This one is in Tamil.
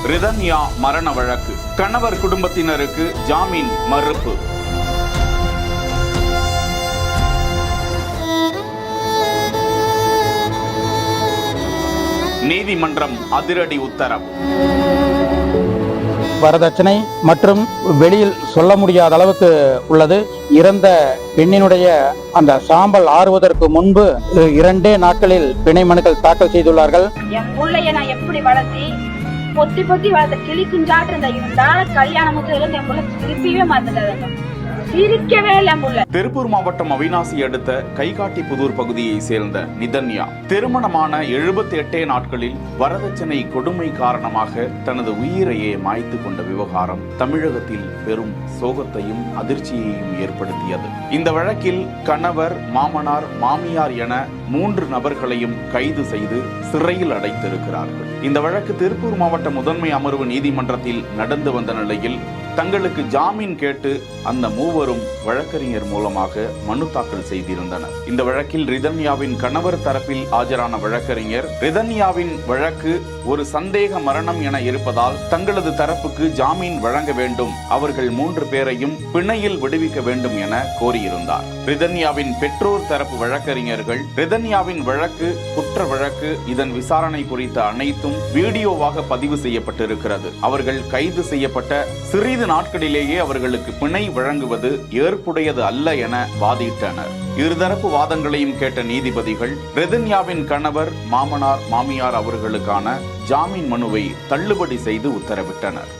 ரிதன்யா மரண வழக்கு. கணவர் குடும்பத்தினருக்கு ஜாமீன் மறுப்பு. நீதிமன்றம் அதிரடி உத்தரவு. வரதட்சணை மற்றும் வெளியில் சொல்ல முடியாத அளவுக்கு உள்ளது. இறந்த பெண்ணினுடைய அந்த சாம்பல் ஆறுவதற்கு முன்பு 2 நாட்களில் பிணை மனுக்கள் தாக்கல் செய்துள்ளார்கள். என் பிள்ளைய நான் எப்படி வளர்த்தி பொத்தி வளர்த்த கிளி குஞ்சாட்டு இருந்தால கல்யாணம் என் பிள்ளை திருப்பியே மாத்திட்டாங்க. சிரிக்கவே இல்லை புள்ள. திருப்பூர் மாவட்டம் அவிநாசி அடுத்த கைகாட்டிபுதூர் பகுதியை சேர்ந்த நிதன்யா திருமணமான 78 நாட்களில் வரதட்சணை கொடுமை காரணமாக தனது உயிரையே மாய்த்து கொண்ட விவகாரம் தமிழகத்தில் பெரும் சோகத்தையும் அதிர்ச்சியையும் ஏற்படுத்தியது. இந்த வழக்கில் கணவர், மாமனார், மாமியார் என 3 நபர்களையும் கைது செய்து சிறையில் அடைத்திருக்கிறார்கள். இந்த வழக்கு திருப்பூர் மாவட்ட முதன்மை அமர்வு நீதிமன்றத்தில் நடந்து வந்த நிலையில் தங்களுக்கு ஜாமீன் கேட்டு அந்த மூவரும் வழக்கறிஞர் மூலமாக மனு தாக்கல் செய்திருந்தனர். இந்த வழக்கில் ரிதன்யாவின் கணவர் தரப்பில் ஆஜரான வழக்கறிஞர் ரிதன்யாவின் வழக்கு ஒரு சந்தேக மரணம் என இருப்பதால் தங்களது தரப்புக்கு ஜாமீன் வழங்க வேண்டும், அவர்கள் 3 பேரையும் பிணையில் விடுவிக்க வேண்டும் என கோரியிருந்தார். ரிதன்யாவின் பெற்றோர் தரப்பு வழக்கறிஞர்கள் ரிதன்யாவின் வழக்கு குற்ற வழக்கு, இதன் விசாரணை குறித்த அனைத்தும் வீடியோவாக பதிவு செய்யப்பட்டிருக்கிறது. அவர்கள் கைது செய்யப்பட்ட சிறிது நாட்களிலேயே அவர்களுக்கு பிணை வழங்குவது ஏற்புடையது அல்ல என வாதிட்டனர். இருதரப்பு வாதங்களையும் கேட்ட நீதிபதிகள் ரிதன்யாவின் கணவர், மாமனார், மாமியார் அவர்களுக்கான ஜாமீன் மனுவை தள்ளுபடி செய்து உத்தரவிட்டனர்.